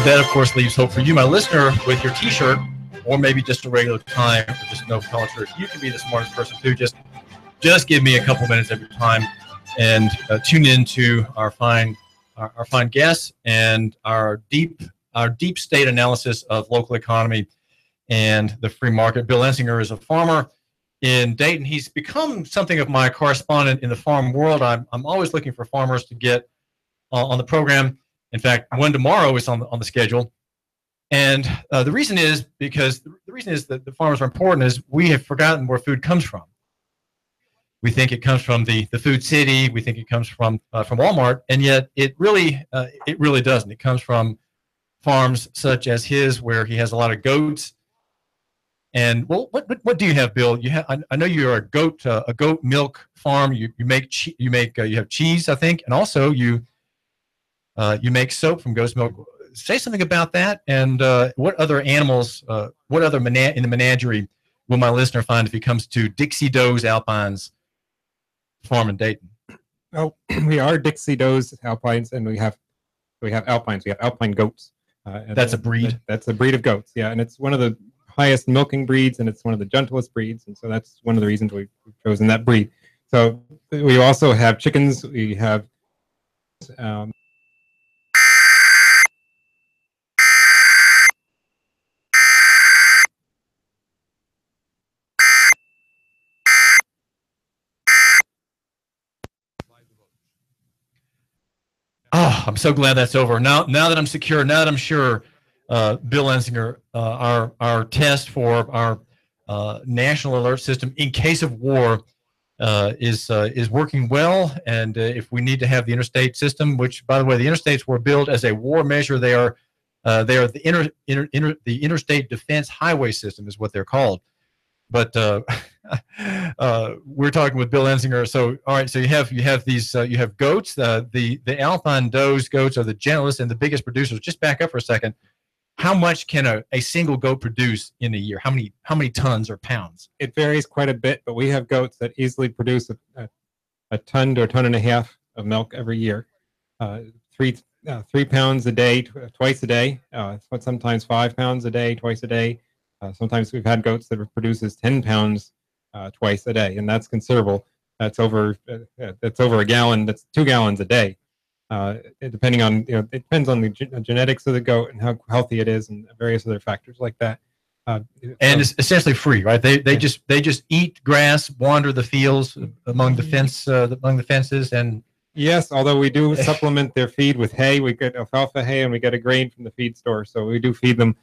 that, of course, leaves hope for you, my listener, with your T-shirt, or maybe just a regular tie, or just no collar shirt. You can be the smartest person too. Just give me a couple minutes of your time, and tune in to our fine guests and our deep state analysis of local economy and the free market. Bill Ensinger is a farmer in Dayton. He's become something of my correspondent in the farm world. I'm always looking for farmers to get on the program. In fact, one tomorrow is on the schedule. And the reason is that the farmers are important is we have forgotten where food comes from. We think it comes from the food city. We think it comes from Walmart, and yet it really doesn't. It comes from farms such as his, where he has a lot of goats. And well, what do you have, Bill? I know you're a goat milk farm. You have cheese, I think, and also you make soap from goat's milk. Say something about that, and what other animals, in the menagerie will my listener find if he comes to Dixie Doe's Alpines farm in Dayton? Oh, we are Dixie Doe's Alpines, and we have Alpines. We have Alpine goats. That's a breed. That's a breed of goats, yeah, and it's one of the highest milking breeds, and it's one of the gentlest breeds, and so that's one of the reasons we've chosen that breed. So we also have chickens. We have Oh, I'm so glad that's over. Now that I'm secure, now that I'm sure, Bill Ensinger, our test for our national alert system in case of war is working well. And if we need to have the interstate system, which, by the way, the interstates were built as a war measure, they are the interstate defense highway system is what they're called. But we're talking with Bill Ensinger. So, all right. So you have these you have goats. The Alpine Doe's goats are the gentlest and the biggest producers. Just back up for a second. How much can a single goat produce in a year? How many tons or pounds? It varies quite a bit, but we have goats that easily produce a ton to a ton and a half of milk every year. 3 pounds a day, twice a day. Sometimes 5 pounds a day, twice a day. Sometimes we've had goats that produces 10 pounds twice a day, and that's considerable. That's over a gallon. That's 2 gallons a day. Depending on it depends on the genetics of the goat and how healthy it is, and various other factors like that. And it's essentially free, right? They just eat grass, wander the fields among the fences, and yes. Although we do supplement their feed with hay, we get alfalfa hay, and we get a grain from the feed store, so we do feed them.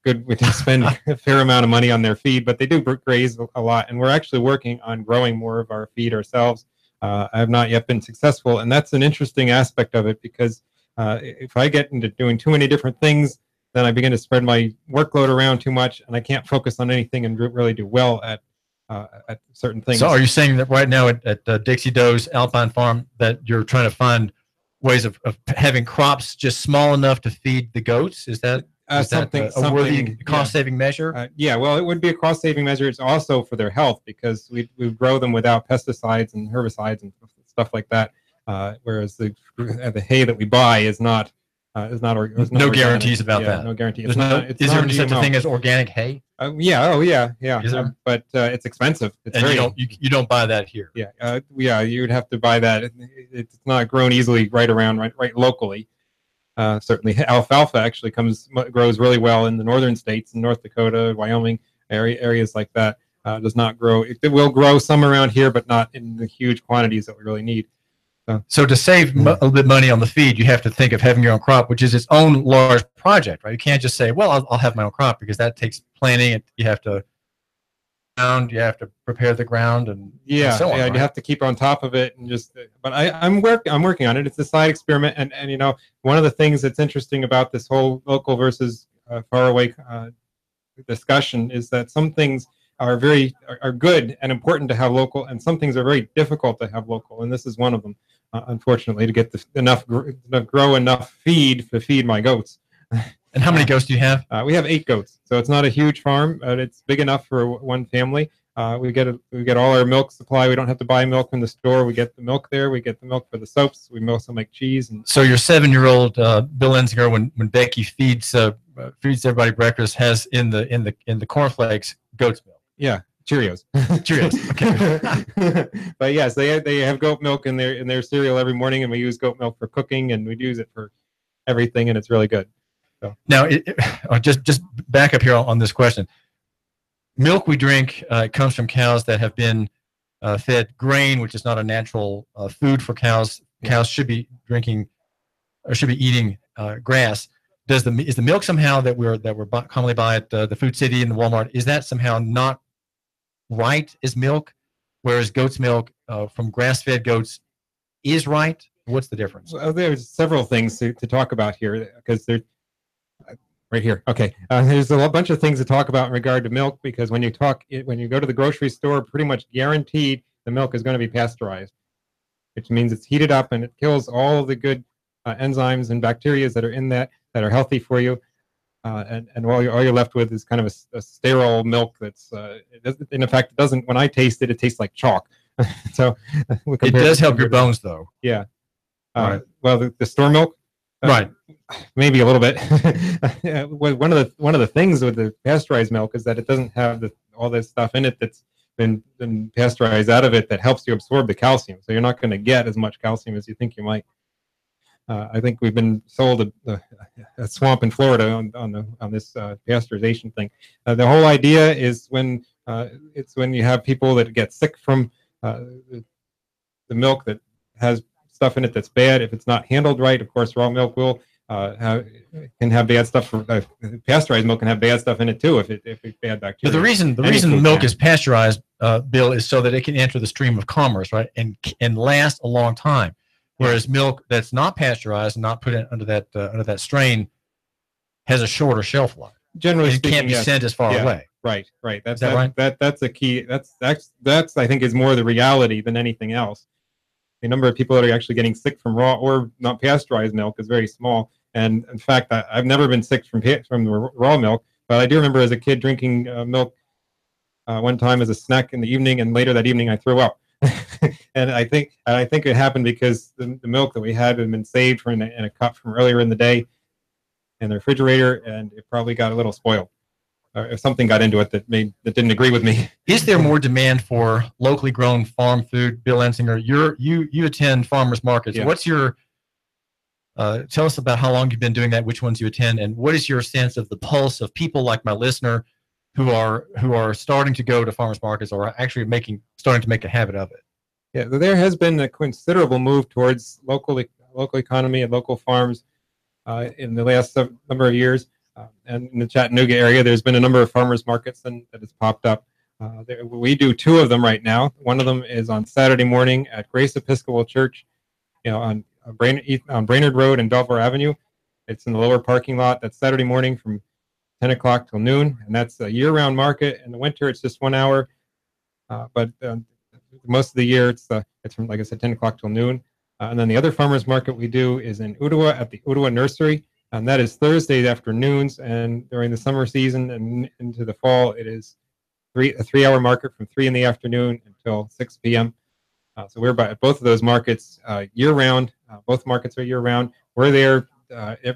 Good. We do spend a fair amount of money on their feed, but they do graze a lot, and we're actually working on growing more of our feed ourselves. I have not yet been successful, and that's an interesting aspect of it, because if I get into doing too many different things, then I begin to spread my workload around too much, and I can't focus on anything and really do well at certain things. So are you saying that right now at Dixie Doe's Alpine Farm that you're trying to find ways of having crops just small enough to feed the goats? Is that a worthy cost-saving measure? Yeah, well, it would be a cost-saving measure. It's also for their health, because we grow them without pesticides and herbicides and stuff like that. Whereas the hay that we buy is not no organic. Guarantees about that. No guarantee. Is there such a thing as organic hay? Yeah. Oh, yeah. Is there? But it's expensive. You don't buy that here. Yeah. You would have to buy that. It's not grown easily right locally. Certainly, alfalfa actually grows really well in the northern states, in North Dakota, Wyoming, areas like that. Does not grow. It will grow some around here, but not in the huge quantities that we really need. So to save a little bit of money on the feed, you have to think of having your own crop, which is its own large project, right? You can't just say, well, I'll have my own crop, because that takes planning. You have to prepare the ground, and so on, right? You have to keep on top of it, and but I'm working on it. It's a side experiment, and one of the things that's interesting about this whole local versus far away discussion is that some things are good and important to have local, and some things are very difficult to have local, and this is one of them. Unfortunately, to get grow enough feed to feed my goats. And how many goats do you have? We have 8 goats, so it's not a huge farm, but it's big enough for one family. We get all our milk supply. We don't have to buy milk from the store. We get the milk there. We get the milk for the soaps. We also make cheese. And so your 7-year-old Bill Enzinger, when Becky feeds everybody breakfast, has in the cornflakes goat's milk. Yeah, Cheerios. Cheerios. Okay. But yes, they have goat milk in their cereal every morning, and we use goat milk for cooking, and we use it for everything, and it's really good. So. Now, just back up here on this question. Milk we drink comes from cows that have been fed grain, which is not a natural food for cows. Cows should be drinking or should be eating grass. Is the milk somehow that we're commonly buy at the Food City and the Walmart, is that somehow not right as milk, whereas goat's milk from grass-fed goats is right? What's the difference? Well, there's several things to talk about here, because they're right here. Okay, there's a bunch of things to talk about in regard to milk, because when you go to the grocery store, pretty much guaranteed the milk is going to be pasteurized, which means it's heated up and it kills all the good enzymes and bacteria that are in that are healthy for you. And all you're left with is kind of a sterile milk that's, in effect, it doesn't. When I taste it, it tastes like chalk. So it does help your bones, though. Yeah. Right. Well, the store milk, right? Maybe a little bit. One of the things with the pasteurized milk is that it doesn't have all this stuff in it that's been pasteurized out of it that helps you absorb the calcium. So you're not going to get as much calcium as you think you might. I think we've been sold a swamp in Florida on this pasteurization thing. The whole idea is when you have people that get sick from the milk that has stuff in it that's bad. If it's not handled right, of course, raw milk can have bad stuff. Pasteurized milk can have bad stuff in it too if it's bad bacteria. But the reason milk is pasteurized, Bill, is so that it can enter the stream of commerce, right, and last a long time. Whereas milk that's not pasteurized and not put under that strain has a shorter shelf life. Generally speaking, it can't be sent as far away. Right. That's right? That's a key. That's I think is more the reality than anything else. The number of people that are actually getting sick from raw or not pasteurized milk is very small. And in fact, I've never been sick from the raw milk, but I do remember as a kid drinking milk one time as a snack in the evening, and later that evening I threw up. And I think it happened because the milk that we had been saved in a cup from earlier in the day in the refrigerator, and it probably got a little spoiled. If something got into it that didn't agree with me. Is there more demand for locally grown farm food, Bill Enzinger? You attend farmers markets. Yeah. What's your tell us about how long you've been doing that, which ones you attend, and what is your sense of the pulse of people like my listener who are starting to go to farmers markets or are actually starting to make a habit of it? Yeah, there has been a considerable move towards local economy and local farms in the last number of years. And in the Chattanooga area, there's been a number of farmers markets that has popped up. We do 2 of them right now. One of them is on Saturday morning at Grace Episcopal Church, on Brainerd Road and Belvoir Avenue. It's in the lower parking lot. That's Saturday morning from 10 o'clock till noon, and that's a year-round market. In the winter, it's just 1 hour, but most of the year, it's from, like I said, 10 o'clock till noon. And then the other farmers market we do is in Ottawa at the Ottawa Nursery. And that is Thursday afternoons, and during the summer season and into the fall, it is a 3-hour market from 3 in the afternoon until 6 p.m. So we're at both of those markets year-round. Both markets are year-round. We're there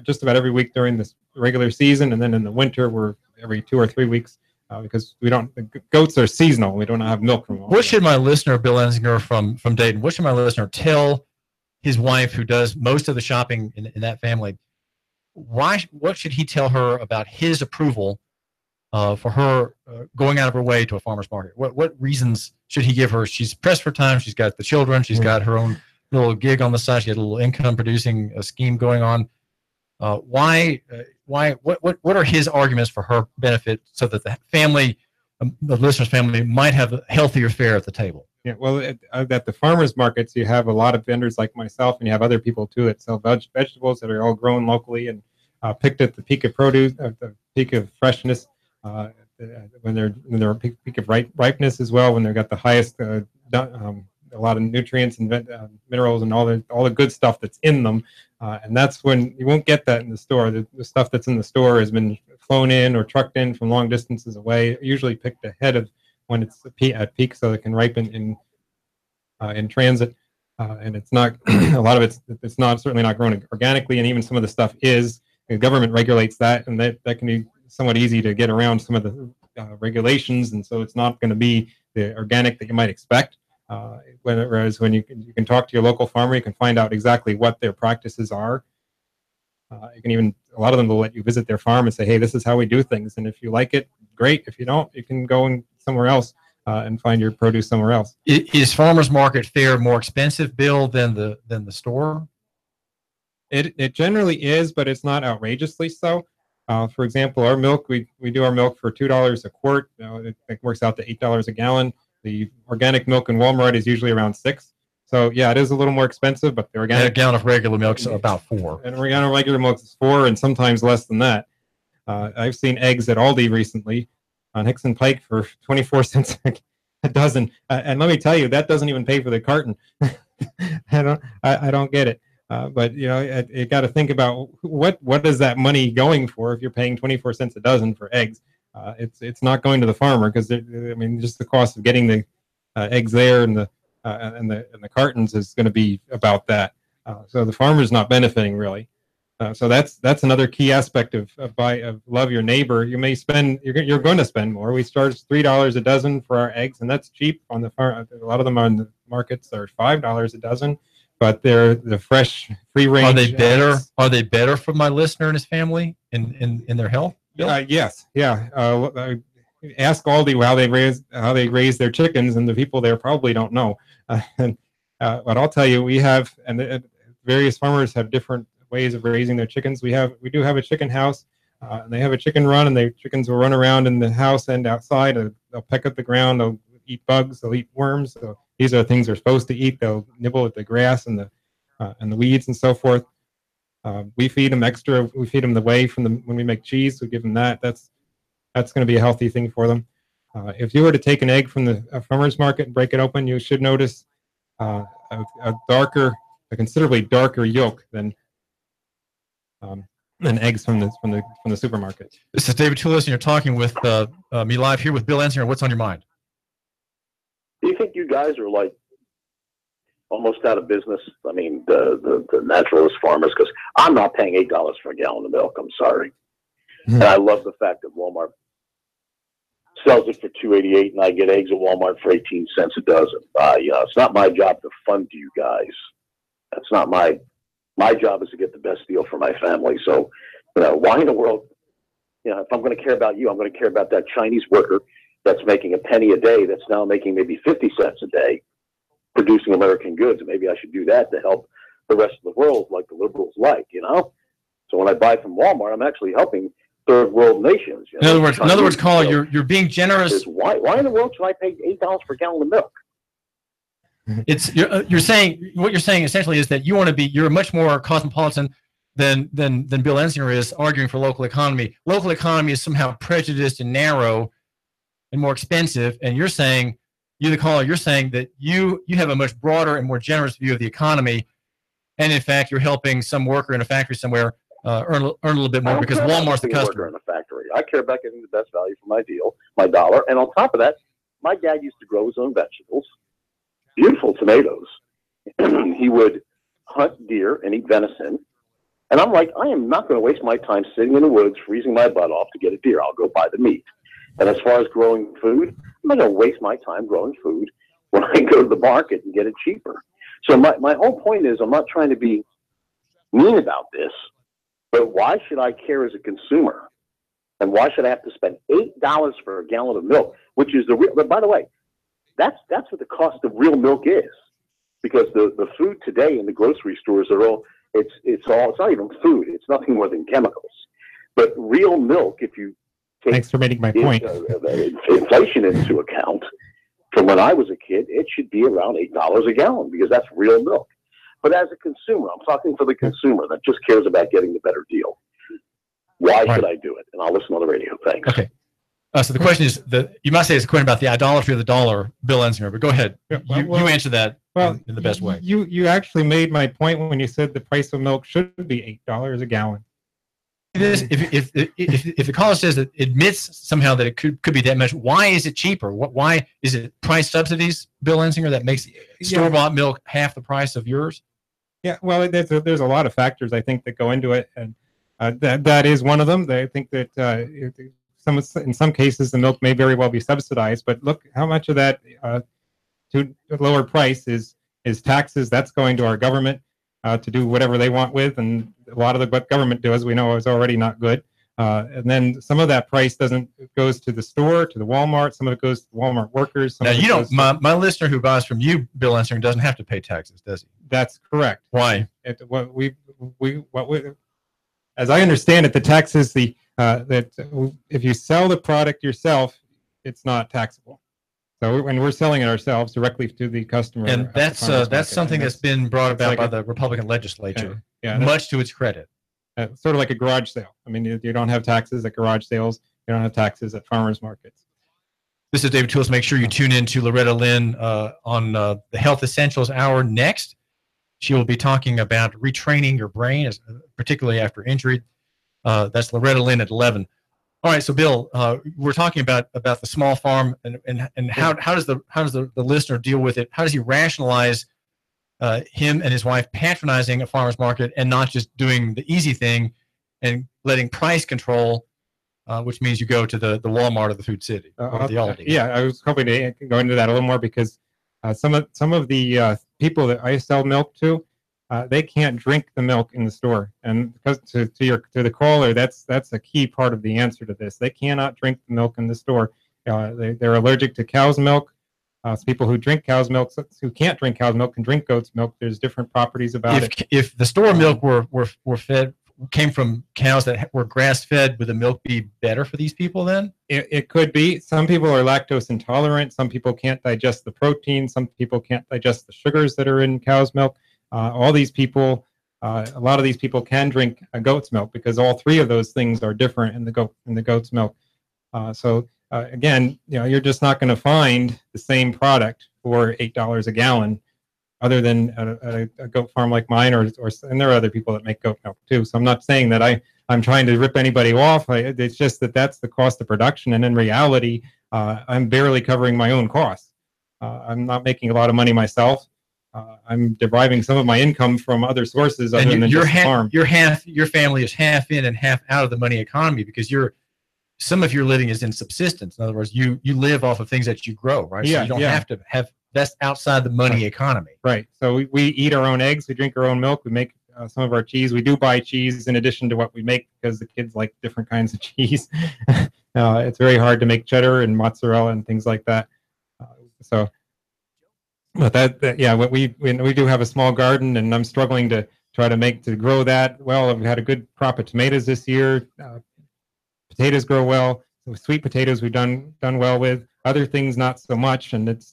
just about every week during this regular season, and then in the winter, we're every 2 or 3 weeks because the goats are seasonal. We don't have milk from them. What should my listener, Bill Enzinger from Dayton, what should my listener tell his wife, who does most of the shopping in that family? What should he tell her about his approval for her going out of her way to a farmer's market? What reasons should he give her? She's pressed for time. She's got the children. She's got her own little gig on the side. She had a little income producing scheme going on. What are his arguments for her benefit so that the family, the listener's family, might have a healthier fare at the table? Yeah, well, at the farmers markets, you have a lot of vendors like myself, and you have other people too that sell vegetables that are all grown locally and picked at the peak of produce, the peak of freshness, when they're peak of ripeness as well, when they've got the highest, a lot of nutrients and minerals and all the good stuff that's in them, and that's when you won't get that in the store. The stuff that's in the store has been flown in or trucked in from long distances away, usually picked ahead of when it's at peak, so it can ripen in transit. And it's not a lot of it's not certainly not grown organically, and even some of the stuff is. The government regulates that, and that can be somewhat easy to get around some of the regulations, and so it's not going to be the organic that you might expect. Whereas when you can talk to your local farmer, you can find out exactly what their practices are. You can even, a lot of them will let you visit their farm and say, hey, this is how we do things, and if you like it, great. If you don't, you can go somewhere else and find your produce somewhere else. Is farmers market fare more expensive, Bill, than the store? It generally is, but it's not outrageously so. For example, our milk, we do our milk for $2 a quart. It works out to $8 a gallon. The organic milk in Walmart is usually around $6. So yeah, it is a little more expensive, but the organic, and a gallon of regular milk's about $4. And a gallon of regular milk is $4, and sometimes less than that. I've seen eggs at Aldi recently on Hickson Pike for 24 cents a dozen, and let me tell you, that doesn't even pay for the carton. I don't get it. But you know, you got to think about what is that money going for if you're paying 24 cents a dozen for eggs. It's not going to the farmer, because I mean, just the cost of getting the eggs there and the cartons is going to be about that. So the farmer's not benefiting really. So that's another key aspect of love your neighbor. You may spend, you're going to spend more. We charge $3 a dozen for our eggs, and that's cheap on the farm. A lot of them on the markets are $5 a dozen. But they're the fresh, free range. Are they better? Eggs. Are they better for my listener and his family in their health? Yes, yeah. Ask Aldi how they raise their chickens, and the people there probably don't know. But I'll tell you, we have, and various farmers have different ways of raising their chickens. We do have a chicken house, and they have a chicken run, and the chickens will run around in the house and outside. They'll peck at the ground. They'll eat bugs. They'll eat worms. So these are the things they're supposed to eat. They'll nibble at the grass and the weeds and so forth. We feed them extra. We feed them the whey when we make cheese. We give them that. That's going to be a healthy thing for them. If you were to take an egg from the farmer's market and break it open, you should notice a considerably darker yolk than eggs from the supermarket. This is David Tulis, and you're talking with me live here with Bill Ensinger. What's on your mind? Do you think you guys are like almost out of business? I mean, the naturalist farmers, because I'm not paying $8 for a gallon of milk. I'm sorry. And I love the fact that Walmart sells it for $2.88, and I get eggs at Walmart for 18 cents a dozen. It's not my job to fund you guys. That's not my job is to get the best deal for my family. So, why in the world, if I'm going to care about you, I'm going to care about that Chinese worker that's making a penny a day, that's now making maybe 50 cents a day, producing American goods. And maybe I should do that to help the rest of the world, like the liberals like, So when I buy from Walmart, I'm actually helping third world nations. In other words, Colin, you're being generous. Why in the world should I pay $8 per gallon of milk? You're saying what you're saying essentially is that you're much more cosmopolitan than Bill Ensinger is, arguing for local economy. Local economy is somehow prejudiced and narrow and more expensive, and you're saying, the caller, you're saying that you have a much broader and more generous view of the economy, and in fact you're helping some worker in a factory somewhere earn a little bit more because Walmart's the customer. In a factory, I care about getting the best value for my dollar, and on top of that, my dad used to grow his own vegetables, beautiful tomatoes. He would hunt deer and eat venison, and I'm like, I am not going to waste my time sitting in the woods freezing my butt off to get a deer. I'll go buy the meat. And as far as growing food, I'm not going to waste my time growing food when I go to the market and get it cheaper. So my whole point is, I'm not trying to be mean about this, but why should I care as a consumer? And why should I have to spend $8 for a gallon of milk, which is the real, but by the way, that's what the cost of real milk is. Because the food today in the grocery stores are all, it's not even food. It's nothing more than chemicals. But real milk, if you Thanks for making my point. Inflation into account, from when I was a kid, it should be around $8 a gallon because that's real milk. But as a consumer, I'm talking for the consumer that just cares about getting the better deal. Why should I do it? And I'll listen on the radio. Thanks. Okay. So the question is, you might say it's a question about the idolatry of the dollar, Bill Ensinger, but go ahead. You answer that in the best way. You actually made my point when you said the price of milk should be $8 a gallon. this, if the caller says that admits somehow that it could be that much, why is it cheaper? Why is it price subsidies, Bill Ensinger, that makes store-bought milk half the price of yours? Yeah, well, there's a lot of factors I think that go into it, and that is one of them. I think that in some cases the milk may very well be subsidized, but look how much of that to a lower price is taxes. That's going to our government to do whatever they want with, and a lot of what government does, we know, is already not good. And then some of that price goes to the store, to the Walmart. Some of it goes to the Walmart workers. Now, you don't. My listener who buys from you, Bill Ensinger, doesn't have to pay taxes, does he? That's correct. Why? As I understand it, the tax is that if you sell the product yourself, it's not taxable. So when we're selling it ourselves directly to the customer, and that's something that's been brought about by the Republican legislature, much to its credit. Sort of like a garage sale. I mean, you don't have taxes at garage sales. You don't have taxes at farmers markets. This is David Tulis. Make sure you tune in to Loretta Lynn on the Health Essentials Hour next. She will be talking about retraining your brain, particularly after injury. That's Loretta Lynn at 11. All right, so Bill, we're talking about the small farm and how does the listener deal with it? How does he rationalize him and his wife patronizing a farmer's market and not just doing the easy thing and letting price control, which means you go to the Walmart or the Food City or the Aldi? Yeah, I was hoping to go into that a little more because some of the people that I sell milk to, they can't drink the milk in the store, and because to the caller, that's a key part of the answer to this. They cannot drink the milk in the store. They're allergic to cow's milk. So people who drink cow's milk, who can't drink cow's milk, can drink goat's milk. There's different properties about it. If the store milk came from cows that were grass fed, would the milk be better for these people then? It could be. Some people are lactose intolerant. Some people can't digest the protein. Some people can't digest the sugars that are in cow's milk. All these people, a lot of these people can drink goat's milk because all three of those things are different in the goat's milk. Again, you're just not going to find the same product for $8 a gallon, other than a goat farm like mine, and there are other people that make goat milk too. So I'm not saying that I'm trying to rip anybody off. It's just that's the cost of production, and in reality, I'm barely covering my own costs. I'm not making a lot of money myself. I'm deriving some of my income from other sources other than just the farm. Your family is half in and half out of the money economy because some of your living is in subsistence. In other words, you live off of things that you grow, right? Yeah, so you don't have to have that's outside the money economy. Right. So we eat our own eggs. We drink our own milk. We make some of our cheese. We do buy cheese in addition to what we make because the kids like different kinds of cheese. It's very hard to make cheddar and mozzarella and things like that. But we do have a small garden, and I'm struggling to try to grow that. Well, we've had a good crop of tomatoes this year. Potatoes grow well. Sweet potatoes we've done well with. Other things not so much, and it's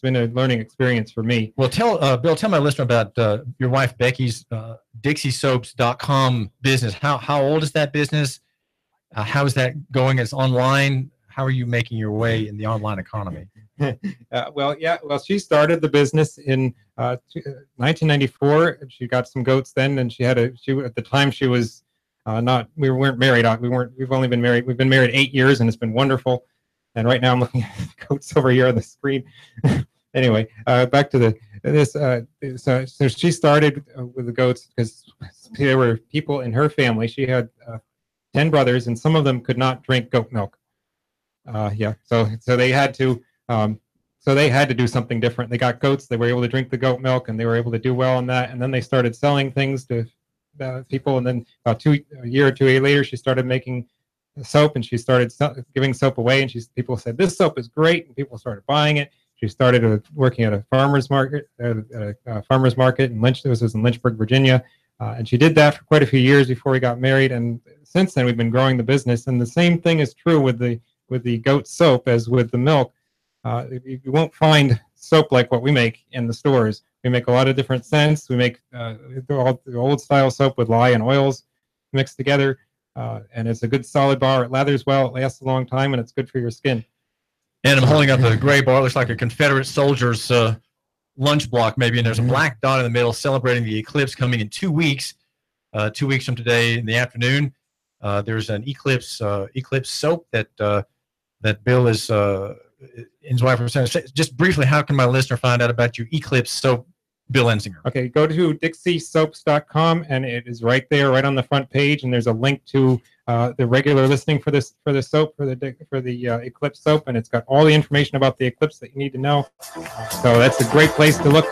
been a learning experience for me. Well, Bill, tell my listener about your wife Becky's DixieSoaps.com business. How old is that business? How is that going? It's online. How are you making your way in the online economy? Well, she started the business in 1994. She got some goats then, and at the time she was we weren't married. We've been married 8 years, and it's been wonderful. And right now I'm looking at the goats over here on the screen. Anyway, back to this. So she started with the goats because there were people in her family. She had 10 brothers, and some of them could not drink goat milk. So they had to do something different. They got goats. They were able to drink the goat milk, and they were able to do well on that. And then they started selling things to people. And then about a year or two later, she started making soap, and she started giving soap away. And people said, "This soap is great," and people started buying it. She started working at a farmer's market, in Lynch. This was in Lynchburg, Virginia, and she did that for quite a few years before we got married. And since then, we've been growing the business. And the same thing is true with the goat soap as with the milk. You won't find soap like what we make in the stores. We make a lot of different scents. We make the old style soap with lye and oils mixed together. And it's a good solid bar. It lathers well. It lasts a long time, and it's good for your skin. And I'm holding up a gray bar. It looks like a Confederate soldier's lunch block, maybe. And there's a black dot in the middle celebrating the eclipse coming in 2 weeks. 2 weeks from today in the afternoon. There's an eclipse soap that Bill is his wife was saying. Just briefly, how can my listener find out about your eclipse soap, Bill Ensinger? Okay, go to DixieSoaps.com, and it is right there, right on the front page, and there's a link to the regular listing for the soap, for the Eclipse soap, and it's got all the information about the Eclipse that you need to know. So that's a great place to look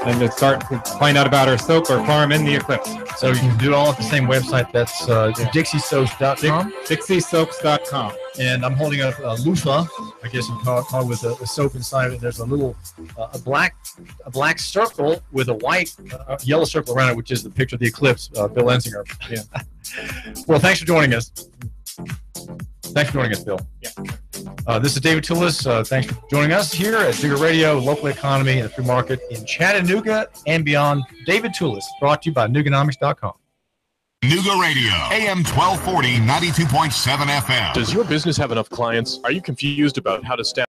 and to start to find out about our soap or farm in the Eclipse. So you can do it all at the same website. That's DixieSoaps.com. DixieSoaps.com. And I'm holding up a loofah, I guess you call it, with a soap inside of it. There's a little a black circle with a white yellow circle around it, which is the picture of the eclipse. Bill Ensinger. Yeah. Well, thanks for joining us. Thanks for joining us, Bill. Yeah. This is David Tulis. Thanks for joining us here at Digger Radio, local economy and the free market in Chattanooga and beyond. David Tulis, brought to you by Nooganomics.com. Nooga Radio, AM 1240, 92.7 FM. Does your business have enough clients? Are you confused about how to staff